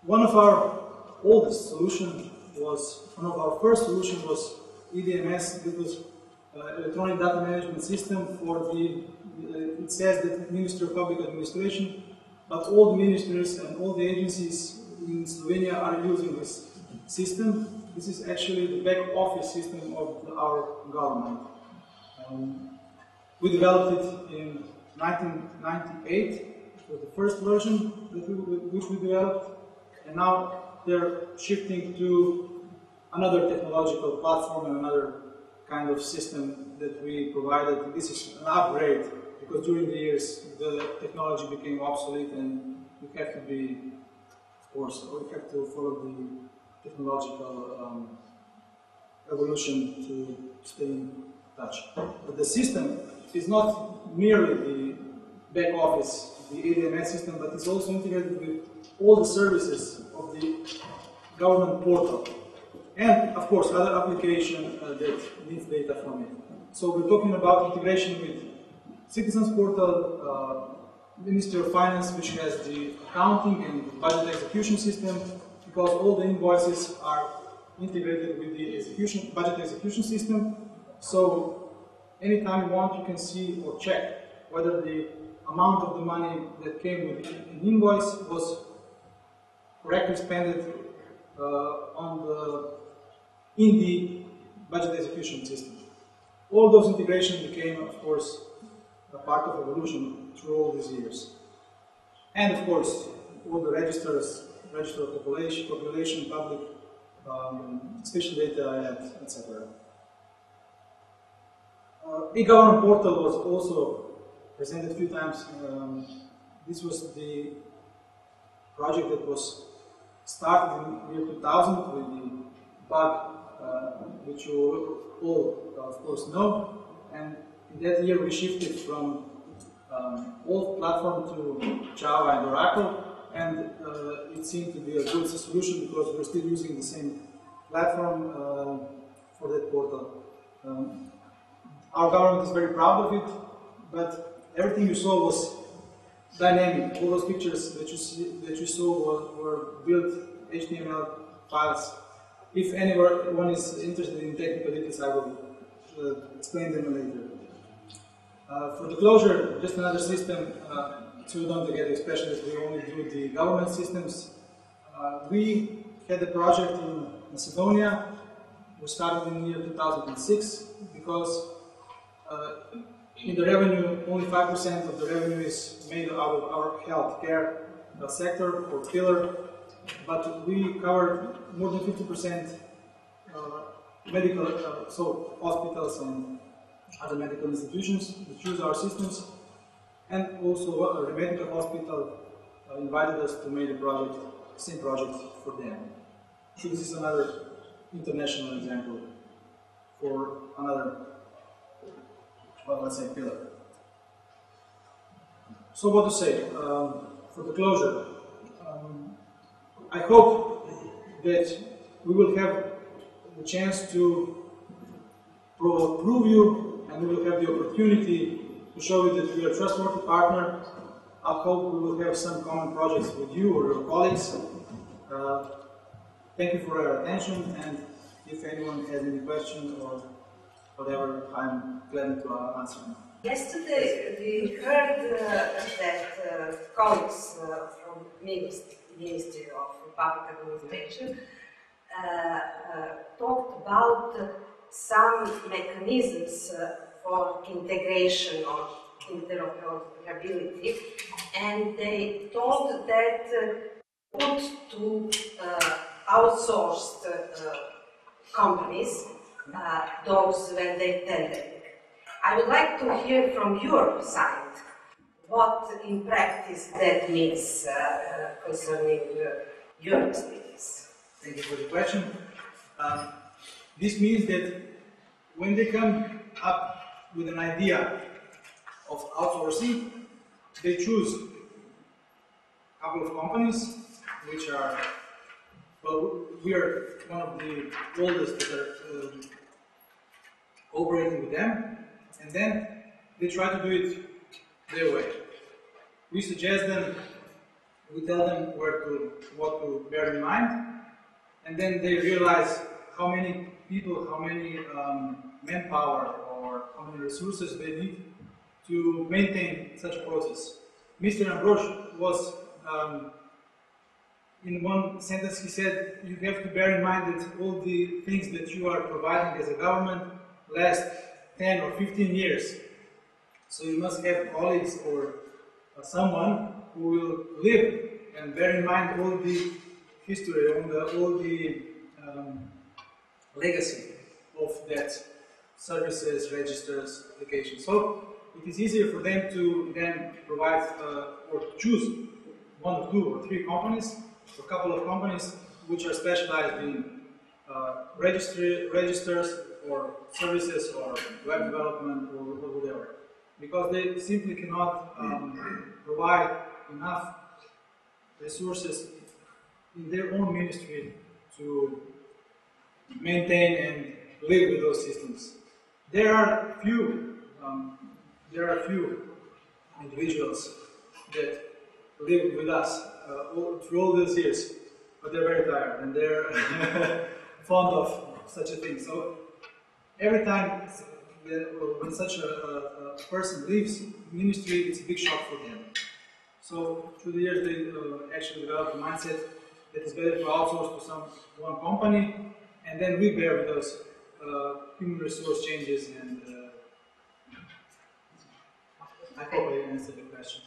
One of our oldest solutions was, one of our first solutions was eDMS. It was electronic data management system for the, it says that Ministry of Public Administration, but all the ministries and all the agencies in Slovenia are using this system. This is actually the back office system of our government. We developed it in 1998. It was the first version that which we developed, and now they're shifting to another technological platform and another kind of system that we provided. This is an upgrade, because during the years the technology became obsolete, and we have to be, of course, we have to follow the technological evolution to stay in touch. But the system is not merely the back office, the eDMS system, but it's also integrated with all the services of the government portal, and of course other application that needs data from it. So we're talking about integration with Citizens Portal, Ministry of Finance, which has the accounting and budget execution system, because all the invoices are integrated with the budget execution system. So anytime you want, you can see or check whether the amount of the money that came with an invoice was correctly spent in the budget execution system. All those integrations became, of course, a part of evolution through all these years. And of course, all the registers, register of population, public, special data, etc. eGovernance portal was also presented a few times. This was the project that was started in the year 2000 with the bug, which you all, of course, know. And in that year we shifted from old platform to Java and Oracle, and it seemed to be a good solution because we're still using the same platform for that portal. Our government is very proud of it, but everything you saw was dynamic. All those pictures that you saw were built HTML files. If anyone is interested in technical details, I will explain them later. For the closure, just another system, so you don't get especially if we only do the government systems. We had a project in Macedonia. We started in the year 2006 because in the revenue, only 5% of the revenue is made out of our healthcare sector or pillar, but we covered more than 50% medical, so hospitals and other medical institutions that use our systems, and also a medical hospital invited us to make a project, same project for them. So this is another international example for another, well, let's say, pillar. So what to say for the closure? I hope that we will have the chance to prove you, and we will have the opportunity to show you that we are a trustworthy partner. I hope we will have some common projects with you or your colleagues. Thank you for your attention, and if anyone has any questions or whatever, I'm glad to answer them. Yesterday we heard that colleagues from Ministry of Public Administration talked about some mechanisms for integration or interoperability, and they told that put to outsourced companies those when they tender. I would like to hear from your side what in practice that means concerning your experience. Thank you for the question. This means that when they come up with an idea of outsourcing, they choose a couple of companies which are, well, we are one of the oldest that are cooperating with them, and then they try to do it their way. We suggest them we tell them what to bear in mind, and then they realize how many people, how many manpower, or how many resources they need to maintain such a process. Mr. Ambrosch was, in one sentence he said, you have to bear in mind that all the things that you are providing as a government last 10 or 15 years. So you must have colleagues or someone who will live and bear in mind all the history, all the legacy of that services, registers, applications. So it is easier for them to then provide or choose one or two or three companies, or a couple of companies which are specialized in registers or services or web development or whatever. Because they simply cannot provide enough resources in their own ministry to maintain and live with those systems. There are few individuals that live with us through all those years, but they're very tired and they're fond of such a thing. So every time when such a person leaves ministry, it's a big shock for them. So through the years, they actually developed a mindset that it's better to outsource to one company, and then we bear with those human resource changes. And I hope I answered the question.